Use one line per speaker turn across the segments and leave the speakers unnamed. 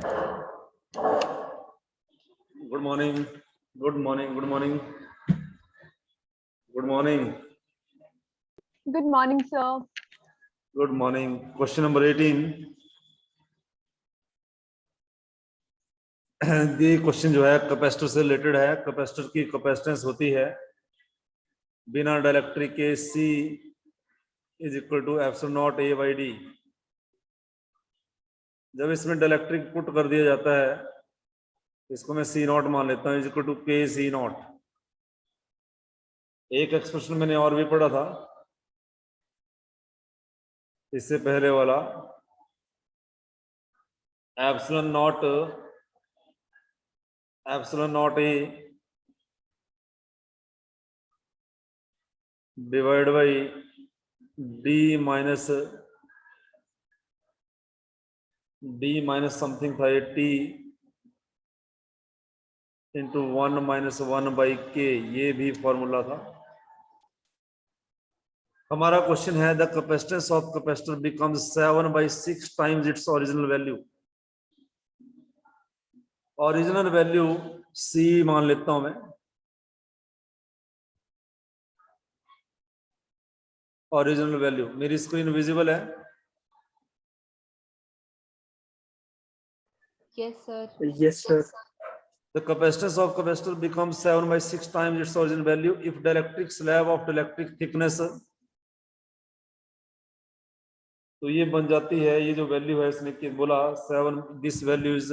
Good morning. Good morning. Good morning. Good morning.
Good morning, sir.
Good morning. Question number 18. ये question जो है capacitor से related है। Capacitor की capacitance होती है बिना डाइलेक्ट्रिक के C is equal to epsilon not A by D। जब इसमें डाइलेक्ट्रिक पुट कर दिया जाता है, इसको मैं C नॉट मान लेता हूँ is equal to K C not. एक एक्सप्रेशन मैंने और भी पढ़ा था इससे पहले वाला, epsilon not A divide by D minus something था T into 1 minus 1 by K, ये भी फॉर्मूला था। हमारा क्वेश्चन है the capacitance of capacitor becomes 7/6 times its original value. Original value C मान लेता हूं मैं। ओरिजिनल वैल्यू, मेरी स्क्रीन विजिबल है?
Yes, sir.
Yes, sir.
The capacitance of capacitor becomes 7/6 times its original value if dielectric slab of dielectric thickness, तो ये बन जाती है, ये जो वैल्यू है इसने कि बोला 7, दिस वैल्यू इज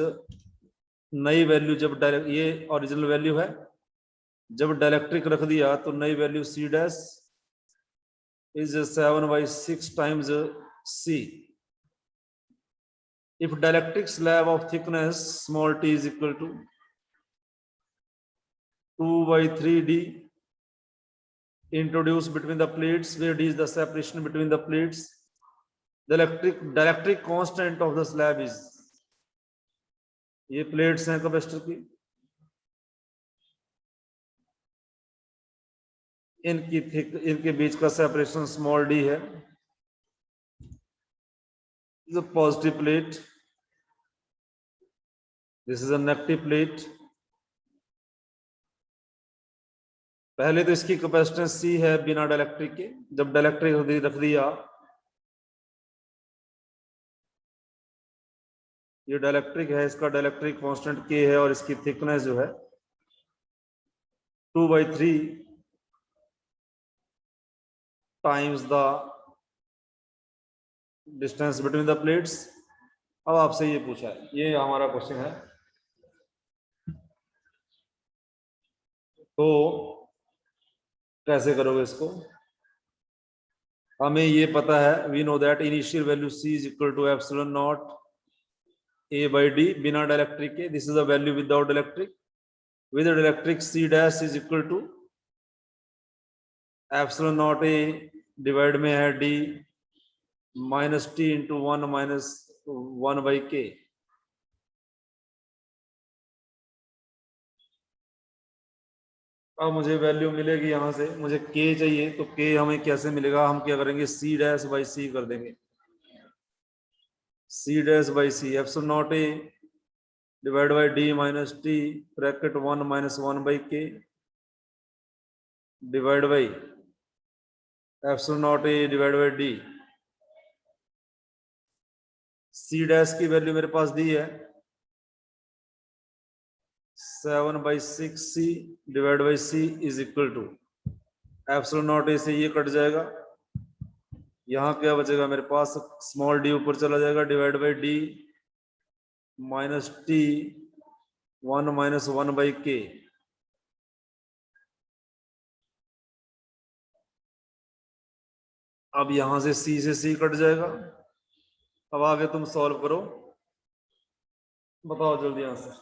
नई वैल्यू। जब डायरेक्ट, ये ओरिजिनल वैल्यू है, जब डाइलेक्ट्रिक रख दिया तो नई value C dash is 7/6 times C। if dielectric slab of thickness small t is equal to 2/3D introduced between the plates, where D is the separation between the plates, the dielectric constant of the slab is, ये plates हैं capacitor की, इनके बीच का separation small d है। This is a positive plate, this is a negative plate। पहले तो इसकी capacitance C है बिना डाइलेक्ट्रिक के, जब डाइलेक्ट्रिक रख दिया, ये डाइलेक्ट्रिक है, इसका डाइलेक्ट्रिक कांस्टेंट K है और इसकी थिकनेस जो है 2/3 times the distance between the plates. अब आपसे ये पूछा है, ये हमारा क्वेश्चन है, तो कैसे करोगे इसको? हमें ये पता है, we know that initial value C is equal to epsilon not A by D बिना डाइलेक्ट्रिक के। This is the value without dielectric. With dielectric C dash is equal to epsilon not A divide में है D minus T into 1 minus 1 by K। अब मुझे value मिलेगी यहां से, मुझे K चाहिए, तो K हमें कैसे मिलेगा? हम क्या करेंगे, C डैश बाई C कर देंगे। C dash by C epsilon not A divide by D minus T bracket 1 minus 1 by K divide by epsilon not A divide by D। C dash की value मेरे पास दी है 7/6 C divide by C is equal to epsilon not A से ये cut जाएगा, यहाँ क्या बचेगा मेरे पास, स्मॉल d ऊपर चला जाएगा divide by D minus T 1 minus 1 by K। अब यहां से C से C कट जाएगा। अब आगे तुम सॉल्व करो, बताओ जल्दी answer.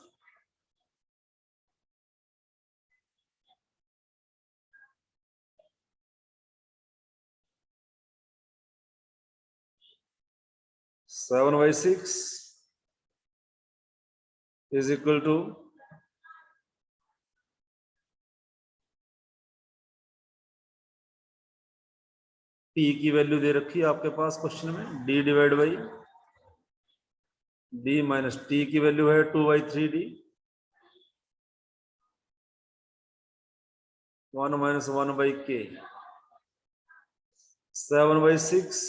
Seven by six is equal to P की वैल्यू दे रखी है आपके पास क्वेश्चन में, D divide by D minus T की वैल्यू है 2/3d, 1 minus 1/k, 7/6,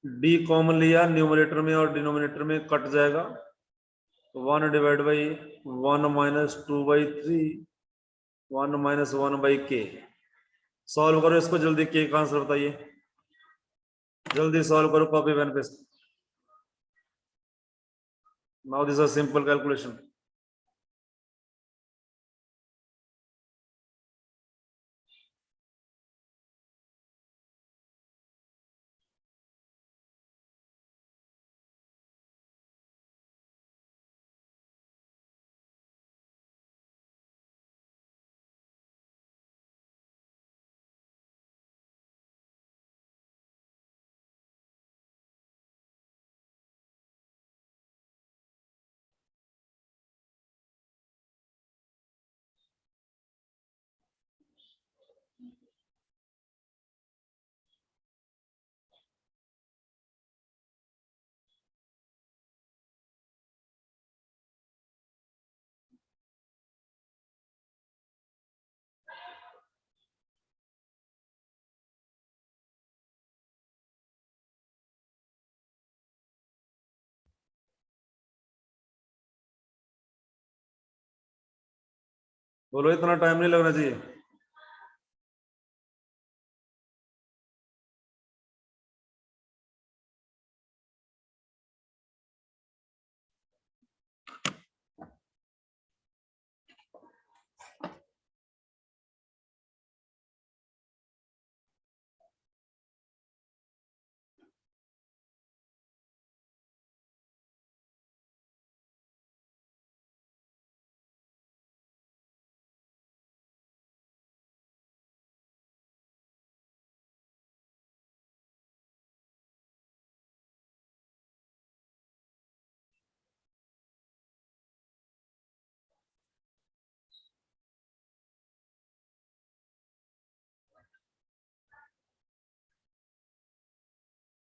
D common लिया न्यूमरेटर में और डिनोमिनेटर में कट जाएगा, 1 divide by 1 minus 2/3, 1 minus 1/k। Solve करो इसको जल्दी, के का आंसर बताइए, जल्दी सॉल्व करो, कॉपी पेन पे। Now this is simple calculation. बोलो, इतना टाइम नहीं लगना चाहिए।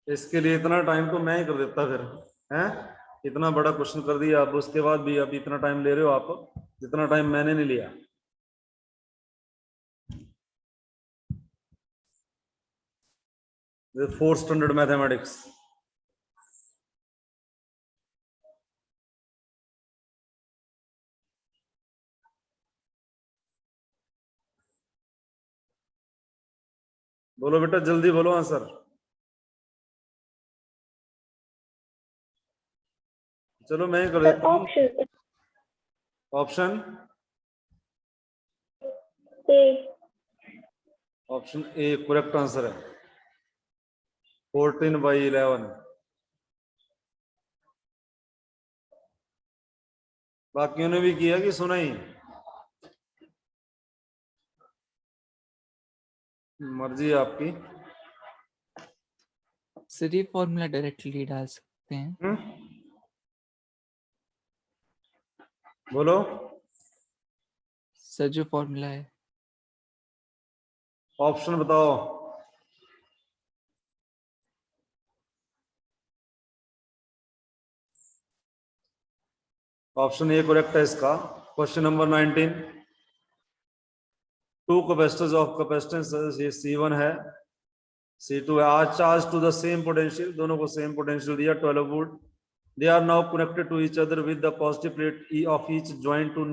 इसके लिए इतना टाइम तो मैं ही कर देता फिर, हैं? इतना बड़ा क्वेश्चन कर दिया आप, उसके बाद भी अभी इतना टाइम ले रहे हो आप, जितना टाइम मैंने नहीं लिया। Fourth standard mathematics. बोलो बेटा, जल्दी बोलो आंसर। चलो मैं ही कर देता हूँ।
Option
option
A.
Option A correct answer है, 14/11। बाकियों ने भी किया कि सुना ही? मर्जी है आपकी।
सर ये फॉर्मूला डायरेक्टली डाल सकते हैं?
बोलो
सर जो फॉर्मूला है,
ऑप्शन बताओ। ऑप्शन ए करेक्ट है इसका। Question number 19, two capacitors of capacitance C1 है, C2 है, are charge to the same potential, दोनों को सेम पोटेंशियल दिया 12 volt. They are now connected to each other with the positive plate ई of each joined to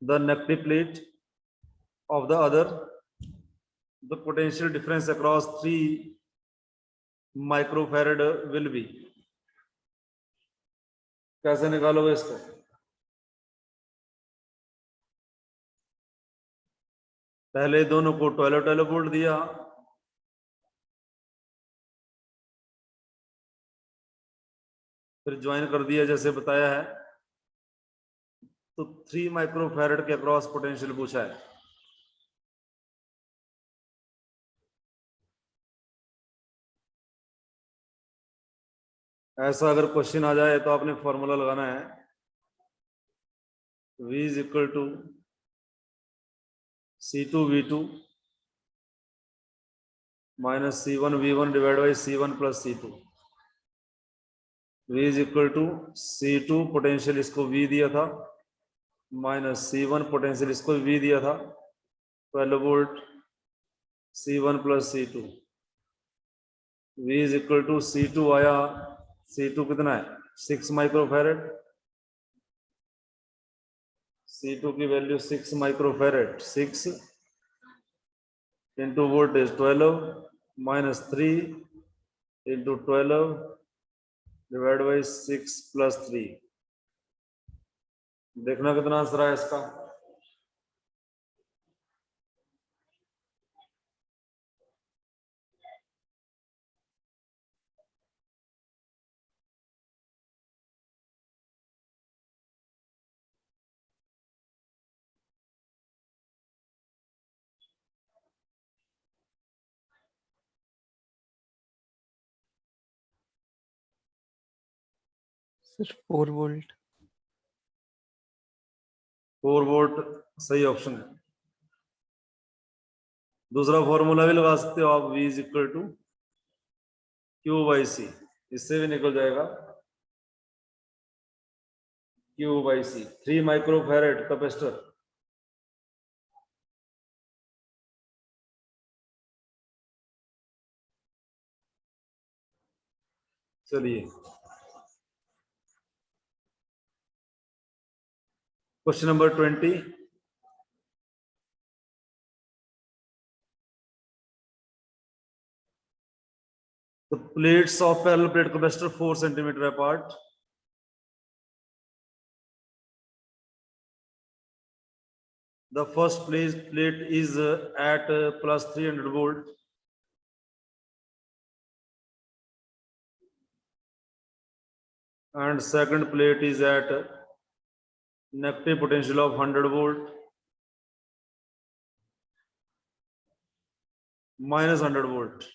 the negative plate of the other. The potential difference across 3 microfarad will be. कैसे निकालोगे इसको? पहले दोनों को 12 volt दिया, फिर ज्वाइन कर दिया जैसे बताया है, तो 3 माइक्रोफैरड के अक्रॉस पोटेंशियल पूछा है। ऐसा अगर क्वेश्चन आ जाए तो आपने फॉर्मूला लगाना है, V is equal to C2V2 minus C1V1 divide by C1 plus C2। V is equal to C2 potential इसको V दिया था माइनस C1 पोटेंशियल इसको V दिया था 12 volt C1 plus C2 V is equal to C2 आया C2 कितना है 6 microfarad C2 की value 6 microfarad 6 into voltage 12 minus 3 into 12 divide by 6 plus 3 देखना कितना आंसर है इसका
सर 4 वोल्ट
4 वोल्ट सही ऑप्शन है दूसरा फॉर्मूला भी लगा सकते हो आप V is equal to Q by C इससे भी निकल जाएगा Q by C 3 microfarad capacitor चलिए question number 20 The plates of parallel plate capacitor 4 centimeter apart. The first plate is at plus 300 volt. And second plate is at negative potential of 100 volt. Minus 100 volt.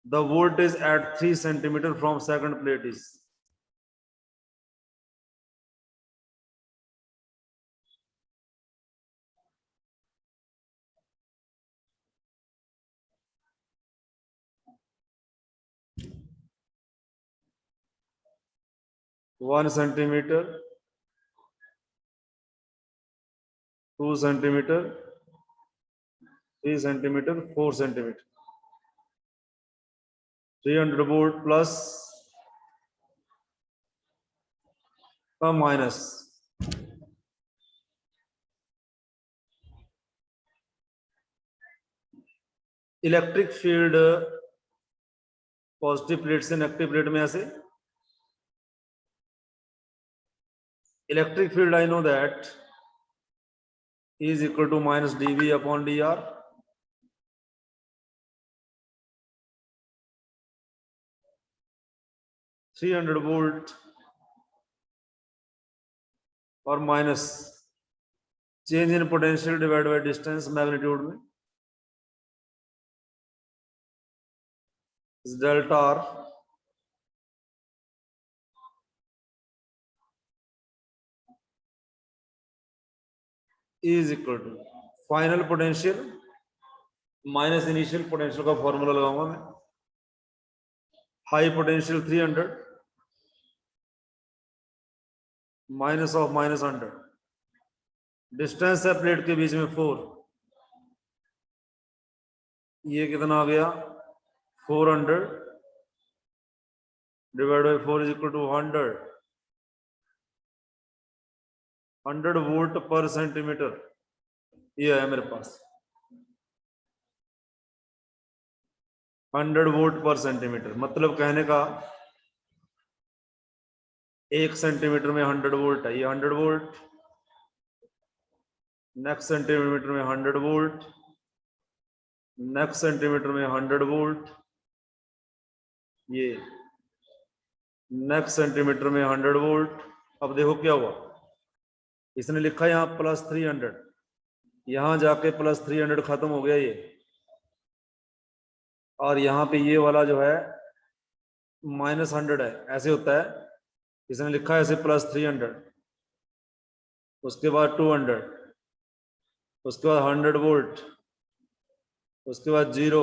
The voltage at 3 centimeter from second plate is one centimeter, 2 centimeter, 3 centimeter, 4 centimeter. 300 volt plus or minus. Electric field positive plate से negative plate में ऐसे electric field I know that is equal to minus dV upon dr. $300 volt और minus change in potential divide by distance magnitude में delta R is equal to final potential minus initial potential का formula लगाऊंगा मैं high potential 300 minus of minus 100 distance है plate के बीच में 4 ये कितना आ गया 400 divide by 4 is equal to 100 volt per centimetre ये है मेरे पास 100 वोल्ट पर सेंटीमीटर मतलब कहने का 1 सेंटीमीटर में 100 वोल्ट है ये 100 वोल्ट नेक्स्ट सेंटीमीटर में 100 वोल्ट नेक्स्ट सेंटीमीटर में 100 वोल्ट ये नेक्स्ट सेंटीमीटर में 100 वोल्ट अब देखो क्या हुआ इसने लिखा यहाँ प्लस 300 यहां जाके प्लस 300 खत्म हो गया ये और यहाँ पे ये वाला जो है माइनस 100 है ऐसे होता है इसने लिखा है ऐसे प्लस 300 उसके बाद 200 उसके बाद 100 वोल्ट उसके बाद 0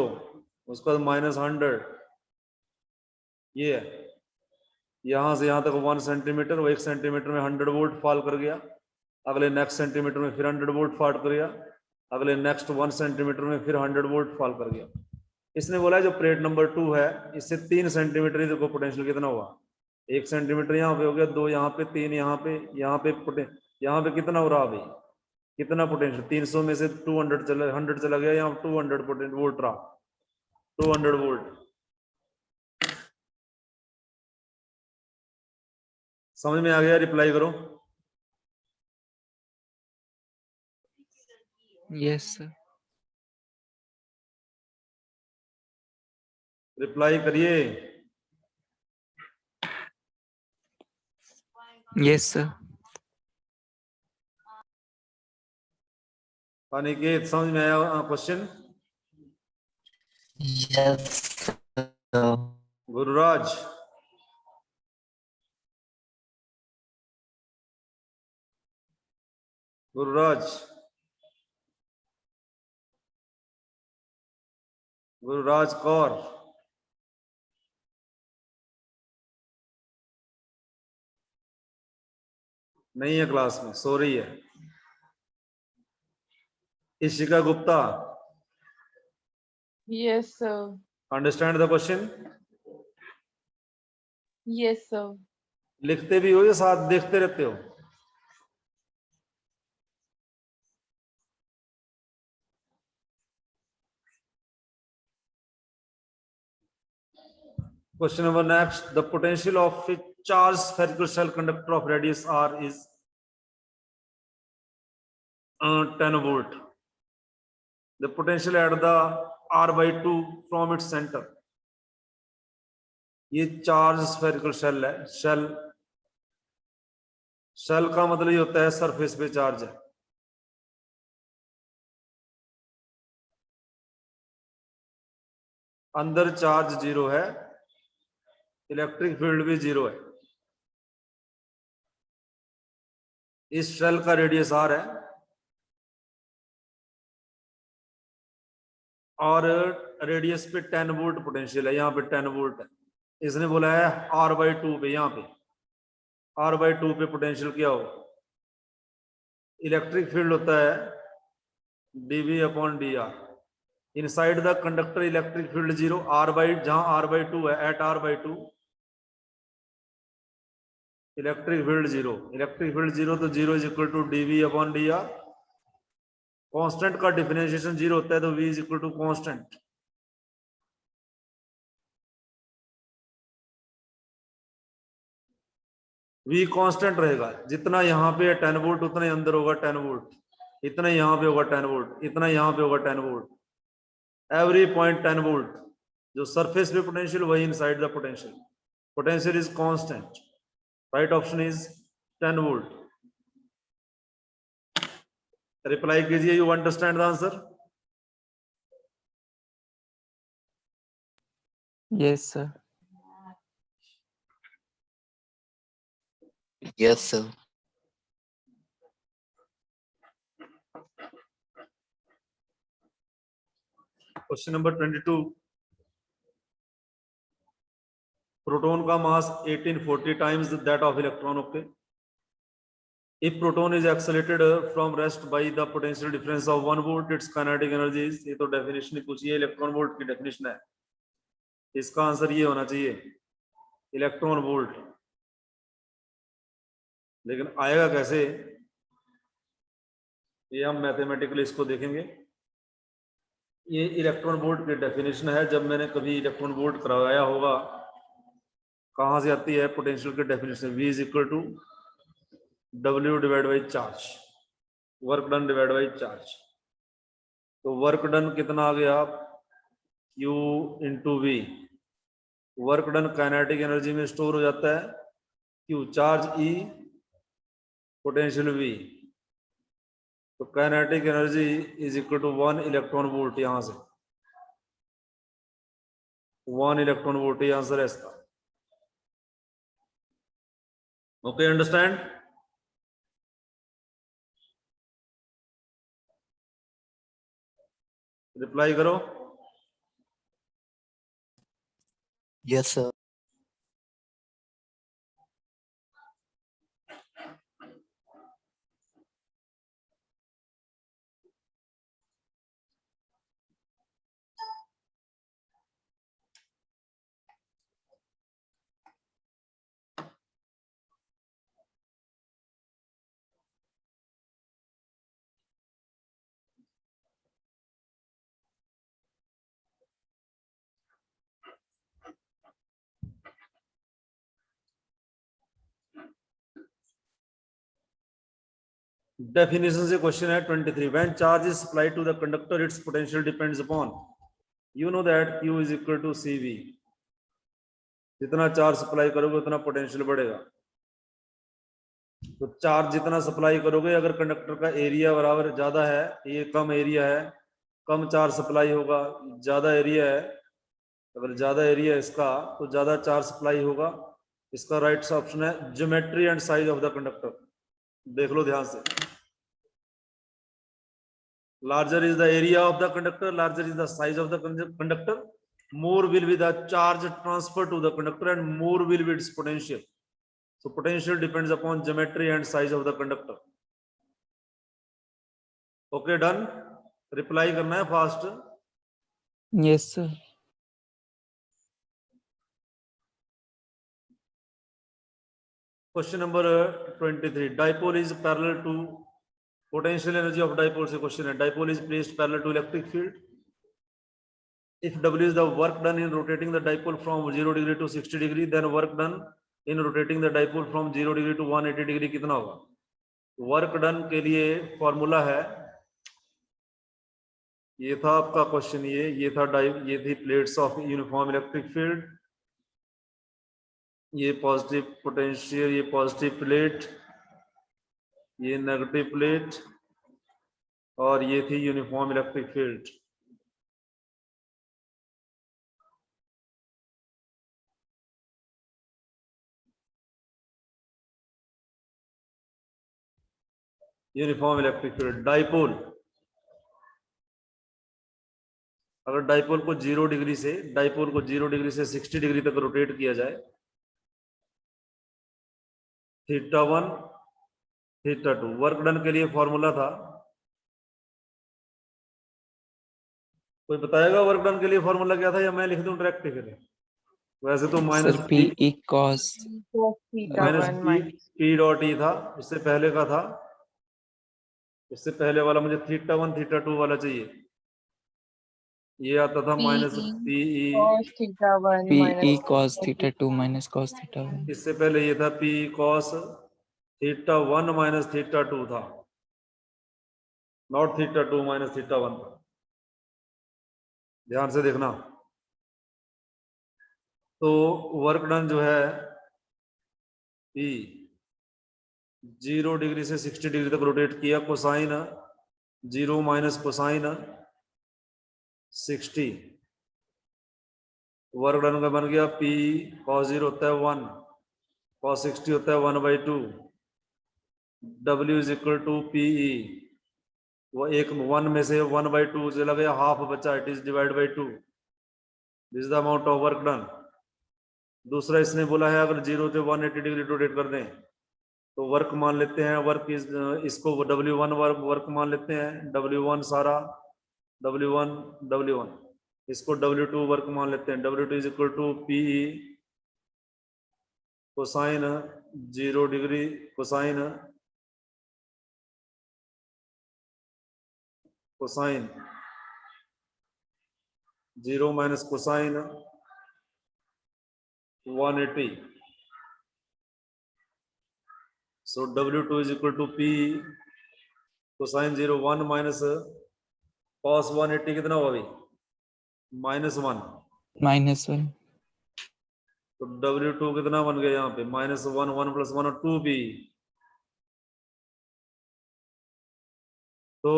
उसके बाद माइनस 100 ये है यहां से यहां तक 1 सेंटीमीटर, वो 1 सेंटीमीटर में 100 वोल्ट फॉल कर गया, अगले नेक्स्ट सेंटीमीटर में फिर 100 वोल्ट फॉल कर गया, अगले नेक्स्ट 1 सेंटीमीटर में फिर 100 वोल्ट फॉल कर गया। इसने बोला है जो प्लेट नंबर 2 है इससे 3 सेंटीमीटर ही देखो पोटेंशियल कितना हुआ, 1 सेंटीमीटर यहाँ पे हो गया, 2 यहाँ पे, 3 यहाँ पे, यहाँ पे कितना हो रहा भाई, कितना पोटेंशियल, 300 में से 200 चला, 100 चला गया, यहाँ 200 पोटेंशियल वोल्ट रहा, 200 वोल्ट। समझ में आ गया? रिप्लाई करो।
Yes, sir.
रिप्लाई करिए।
Yes, sir.
अनिकेत समझ में आया question?
Yes, sir.
Gururaj, Gururaj, Gururaj Kaur, नहीं है क्लास में, सो रही है। Ishika Gupta,
Yes, sir.
Understand the question?
Yes, sir.
लिखते भी हो या साथ देखते रहते हो? Question number next. The potential of a charged spherical shell conductor of radius r is 10 volt. The potential at the r by 2 from its center. ये charge spherical shell है। शेल का मतलब ये होता है सरफेस पे चार्ज है। अंदर चार्ज 0 है, इलेक्ट्रिक फील्ड भी 0 है। इस शेल का रेडियस r है और रेडियस पे 10 वोल्ट पोटेंशियल है, यहाँ पे 10 वोल्ट है। इसने बोला है r बाई 2 पे, यहाँ पे r बाई 2 पे पोटेंशियल क्या हो, इलेक्ट्रिक फील्ड होता है dv upon dr। Inside the conductor electric field 0, r by, जहां r बाई 2 है, at r by 2 electric field 0, electric field 0 तो 0 is equal to dv upon dr। Constant का differentiation 0 होता है तो v is equal to constant. v constant रहेगा, जितना यहाँ पे 10 वोल्ट उतना ही अंदर होगा 10 वोल्ट, इतना यहाँ पे होगा 10 वोल्ट, इतना यहाँ पे होगा 10 वोल्ट, एवरी पॉइंट 10 वोल्ट। जो सरफेस पे पोटेंशियल वही inside the potential, potential is constant. Right option is 10 volt. Reply कीजिए, you understand the answer?
Yes, sir.
Yes, sir.
Question number 22। Proton का mass 1840 times that of electron. Okay, if proton is accelerated from rest by the potential difference of 1 volt, its kinetic energy is, ये तो definition ही पूछी है, electron volt की definition है, इसका answer ये होना चाहिए इलेक्ट्रॉन वोल्ट। लेकिन आएगा कैसे, ये हम मैथमेटिकली इसको देखेंगे। ये इलेक्ट्रॉन वोल्ट की डेफिनेशन है, जब मैंने कभी इलेक्ट्रॉन वोल्ट करवाया होगा, कहां से आती है पोटेंशियल की definition, V is equal to W divide by charge, work done divide by charge. तो वर्क डन कितना आ गया, Q into V। Work done kinetic energy में स्टोर हो जाता है, Q charge E potential V। तो kinetic energy is equal to 1 electron volt, यहां से 1 इलेक्ट्रॉन वोल्ट, ये आंसर है इसका। Okay, understand? रिप्लाई करो।
Yes, sir.
डेफिनेशन से क्वेश्चन है 23. When charge is supplied to the conductor its potential depends upon, you know that Q is equal to CV. जितना charge supply करोगे उतना potential बढ़ेगा. तो चार्ज जितना सप्लाई करोगे, अगर कंडक्टर का एरिया बराबर ज्यादा है, ये कम एरिया है, कम चार्ज सप्लाई होगा. ज्यादा एरिया है, अगर ज्यादा एरिया है इसका तो ज्यादा चार्ज सप्लाई होगा. इसका राइट ऑप्शन है geometry and size of the conductor. देख लो ध्यान से. larger is the area of the conductor, larger is the size of the conductor, more will be the charge transfer to the conductor and more will be its potential. So potential depends upon geometry and size of the conductor. Okay, done. Reply करना है fast.
Yes, sir.
Question number 23. Dipole is parallel to, potential energy of dipole से question है. Dipole is placed parallel to electric field. If W is the work done in rotating the dipole from 0 degree to 60 degree, then work done in rotating the dipole from 0 degree to 180 degree कितना होगा? Work done के लिए formula है, ये था आपका question, ये था ये थी plates of uniform electric field, ये पॉजिटिव पोटेंशियल, ये पॉजिटिव प्लेट, ये नेगेटिव प्लेट, और ये थी uniform electric field. Uniform electric field. Dipole, अगर डाइपोल को 0 डिग्री से, डाइपोल को 0 डिग्री से 60 डिग्री तक रोटेट किया जाए, θ1 θ2, वर्क डन के लिए फॉर्मूला था, कोई बताएगा वर्क डन के लिए फॉर्मूला क्या था, या मैं लिख दूं डायरेक्ट के लिए? वैसे तो minus
Sir, PE cos.
Minus P dot E था, इससे पहले का था, इससे पहले वाला मुझे θ1 θ2 वाला चाहिए. ये आता था minus PE
PE cos θ2 minus cos θ1.
इससे पहले ये था P cos θ1 माइनस θ2 था, नॉट θ2 माइनस θ1 था. ध्यान से देखना. तो वर्क डन जो है P 0 डिग्री से 60 डिग्री तक रोटेट किया, cosine 0 minus cosine 60, work done का बन गया P cos 0 होता है 1, cos 60 होता है 1/2, W is equal to PE, वो एक 1 में से 1/2 चला गया, हाफ बचा, it is divide by 2. This is the amount of work done. दूसरा इसने बोला है अगर 0 से 180 डिग्री रोटेट कर दें तो वर्क मान लेते हैं, वर्क इज, इसको W1 वर्क मान लेते हैं, W1 सारा, W1, इसको W2 वर्क मान लेते हैं, W2 is equal to PE cosine 0 degree cosine 0 minus cosine 180. So W2 is equal to P cosine 0 1 minus cos 180 कितना होगा भाई? -1.
-1.
तो W2 कितना बन गया यहाँ पे? -1, 1 + 1 और 2P. तो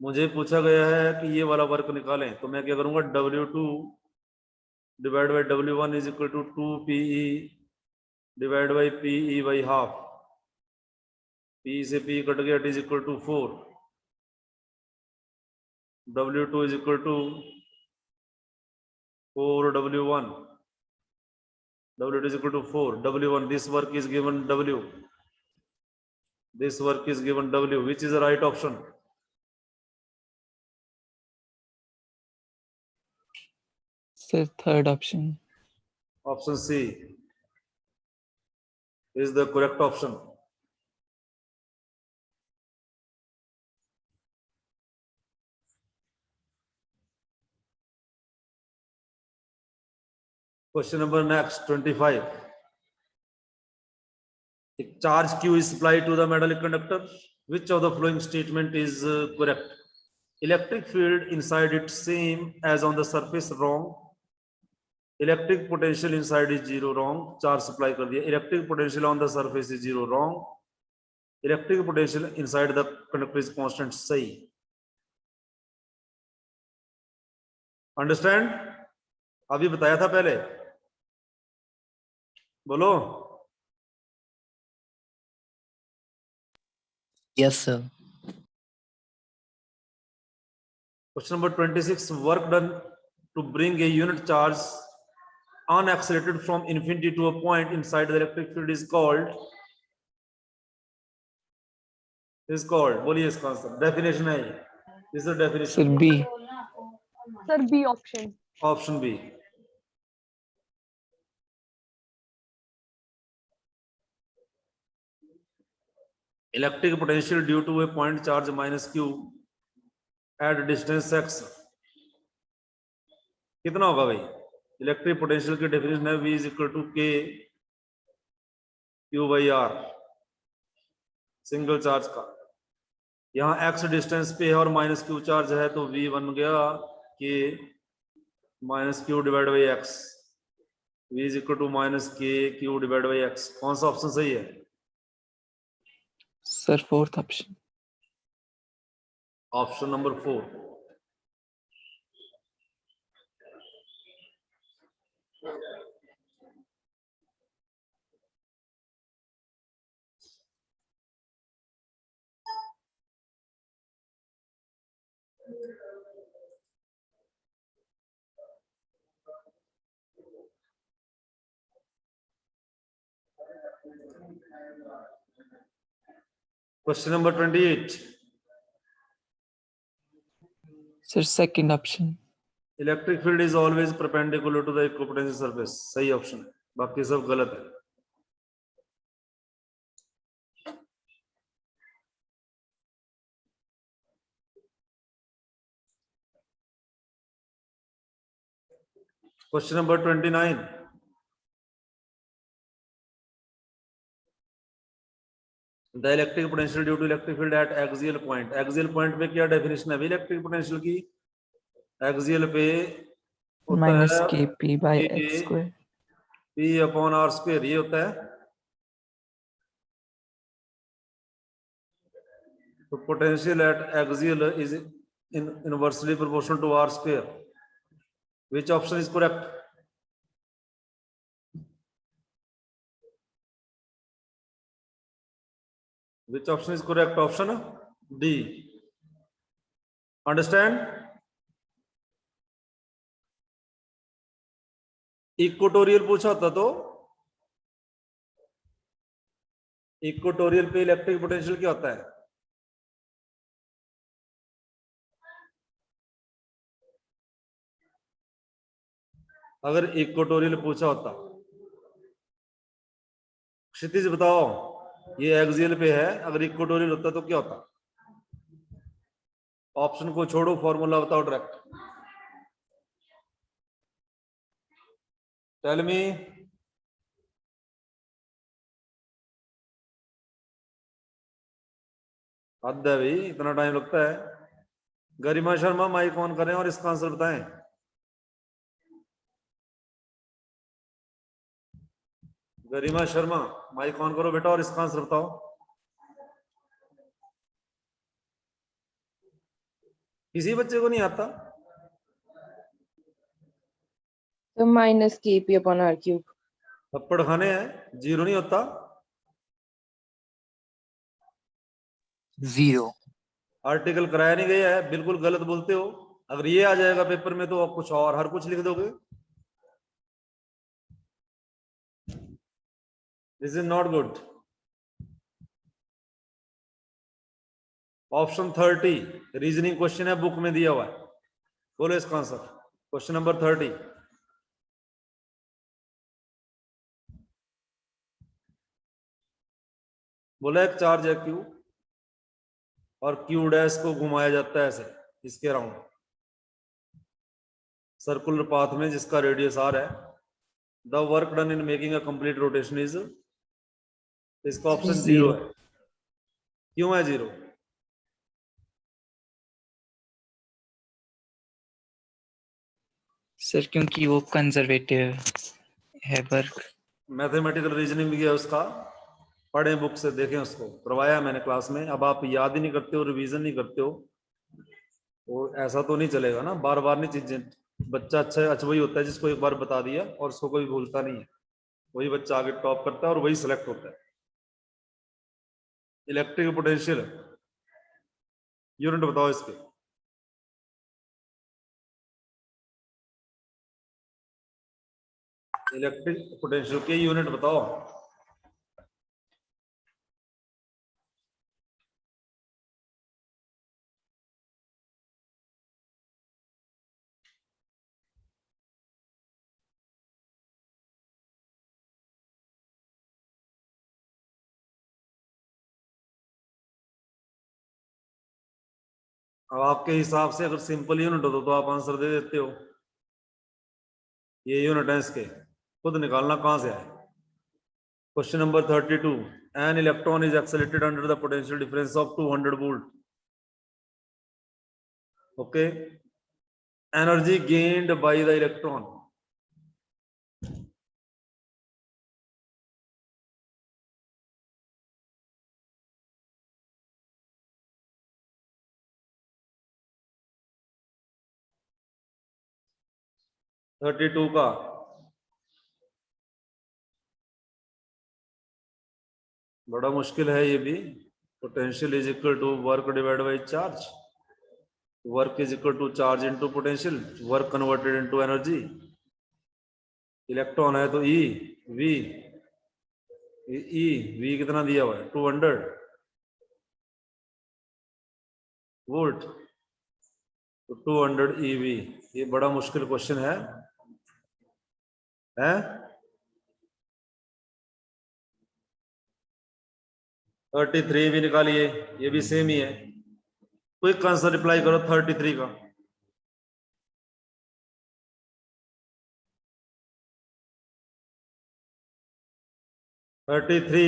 मुझे पूछा गया है कि ये वाला वर्क निकालें, तो मैं क्या करूंगा, W2 divide by W1 is equal to 2PE divide by PE by half. P से P कट गया, it is equal to 4. W2 is equal to 4W1. W2 is equal to 4. W1, this work is given W. This work is given W. Which is the right option?
Sir, third option.
Option C is the correct option. Question number next 25. If charge Q is supplied to the metallic conductor, which of the following statement is correct? Electric field inside it same as on the surface, wrong. Electric potential inside is 0, wrong. Charge supply कर दिया. Electric potential on the surface is 0, wrong. Electric potential inside the conductor is constant, सही. Understand? अभी बताया था पहले. बोलो.
Yes, sir.
Question number 26. Work done to bring a unit charge unaccelerated from infinity to a point inside the electric field is called. बोलिए इसका answer. Definition है ये. This is the
Sir,
definition.
B.
Sir, B option.
Option B. Electric potential due to a point charge minus Q at distance x. कितना होगा भाई? Electric potential की definition है V is equal to K Q by R, single charge का. यहाँ x distance पे है और माइनस Q चार्ज है, तो V बन गया K minus Q divide by x. V is equal to minus K Q divide by x. कौन सा ऑप्शन सही है?
Sir, fourth option.
Option number 4. Question number 28.
Sir, second option.
Electric field is always perpendicular to the equipotential surface. सही option है, बाकी सब गलत है. Question number 29. The electric potential due to electric field at axial point. Axial point पे क्या definition है electric potential की? Axial पे
Minus KP by x square.
P upon R square, ये होता है. तो potential at axial is inversely proportional to R square. Which option is correct? Which option is correct? Option D. Understand? Equatorial पूछा होता तो equatorial पे electric potential क्या होता है? अगर इक्वेटोरियल पूछा होता, क्षितिज बताओ, ये एक्सियल पे है, अगर इक्वेटोरियल होता तो क्या होता? ऑप्शन को छोड़ो, फॉर्मूला बताओ डायरेक्ट. Tell me. हद है भाई, इतना टाइम लगता है. गरिमा शर्मा माइक ऑन करें और इसका आंसर बताएं. गरिमा शर्मा माइक ऑन करो बेटा और इसका आंसर बताओ. किसी बच्चे को नहीं आता?
तो minus KP upon R cube.
थप्पड़ खाने हैं, जीरो नहीं होता.
0.
आर्टिकल कराया नहीं गया है, बिल्कुल गलत बोलते हो. अगर ये आ जाएगा पेपर में तो आप कुछ और हर कुछ लिख दोगे. This is not good. Option 30 reasoning question है, बुक में दिया हुआ है. बोलो इसका आंसर. Question number 30. बोला एक चार्ज है Q और Q डैश को घुमाया जाता है ऐसे इसके अराउंड सर्कुलर पाथ में जिसका रेडियस R है. The work done in making a complete rotation is इसका ऑप्शन
Zero.
0 है। क्यों है 0?
सर क्योंकि वो कंजर्वेटिव है वर्क।
मैथमेटिकल रीजनिंग भी है उसका, पढ़ें बुक से, देखें उसको, करवाया मैंने क्लास में। अब आप याद ही नहीं करते हो, रिवीजन नहीं करते हो, और ऐसा तो नहीं चलेगा ना, बार बार नहीं चीजें। बच्चा अच्छा वही होता है जिसको एक बार बता दिया और उसको कोई भूलता नहीं है, वही बच्चा आगे टॉप करता है और वही सिलेक्ट होता है। इलेक्ट्रिक पोटेंशियल यूनिट बताओ इसके। इलेक्ट्रिक पोटेंशियल के यूनिट बताओ। अब आपके हिसाब से अगर सिंपल यूनिट हो तो आप आंसर दे देते हो। ये यूनिट है इसके, खुद निकालना कहां से आए। Question number 32, an electron is accelerated under the potential difference of 200 volt. Okay, energy gained by the electron. Thirty two का बड़ा मुश्किल है ये भी। Potential is equal to work divide by charge, work is equal to charge into potential, work converted into energy. Electron है तो E V, we कितना दिया हुआ है 200 वोल्ट, तो 200 ईवी। ये बड़ा मुश्किल क्वेश्चन है। 33 भी निकालिए, ये भी सेम ही है। क्विक आंसर रिप्लाई करो 33 का। थर्टी थ्री,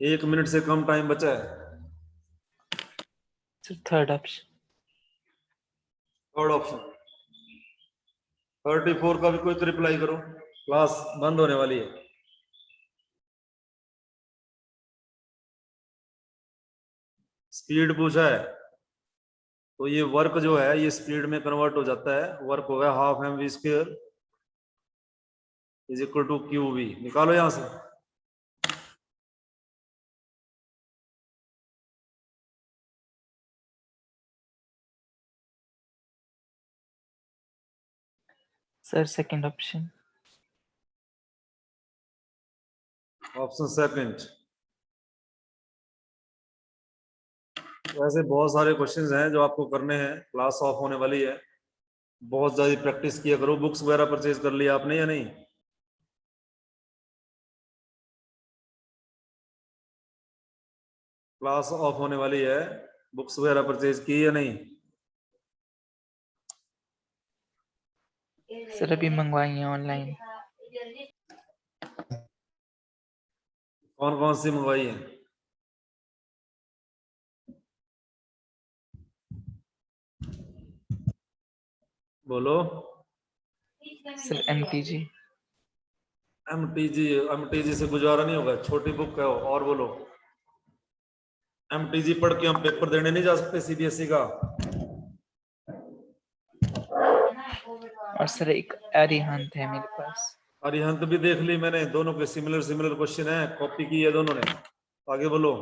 एक मिनट से कम टाइम बचा है।
Third option.
Third option. 34 का भी कोई रिप्लाई करो, क्लास बंद होने वाली है। स्पीड पूछा है तो ये वर्क जो है ये स्पीड में कन्वर्ट हो जाता है। वर्क हो गया half M V square is equal to Q V. निकालो यहां से।
Sir second option.
Option second. वैसे बहुत सारे क्वेश्चंस हैं जो आपको करने हैं, क्लास ऑफ होने वाली है। बहुत ज्यादा प्रैक्टिस किया करो। बुक्स वगैरह परचेज कर लिया आपने या नहीं? क्लास ऑफ होने वाली है, बुक्स वगैरह परचेज की या नहीं?
सर अभी मंगवाई है ऑनलाइन।
कौन कौन सी मंगवाई है? बोलो।
Sir MTG.
एमटीजी से गुजारा नहीं होगा, छोटी बुक है। और बोलो। एमटीजी पढ़ के हम पेपर देने नहीं जा सकते सीबीएसई का।
और सर एक अरिहंत है मेरे पास।
अरिहंत भी देख ली मैंने, दोनों के सिमिलर क्वेश्चन है, कॉपी की है दोनों ने। आगे बोलो।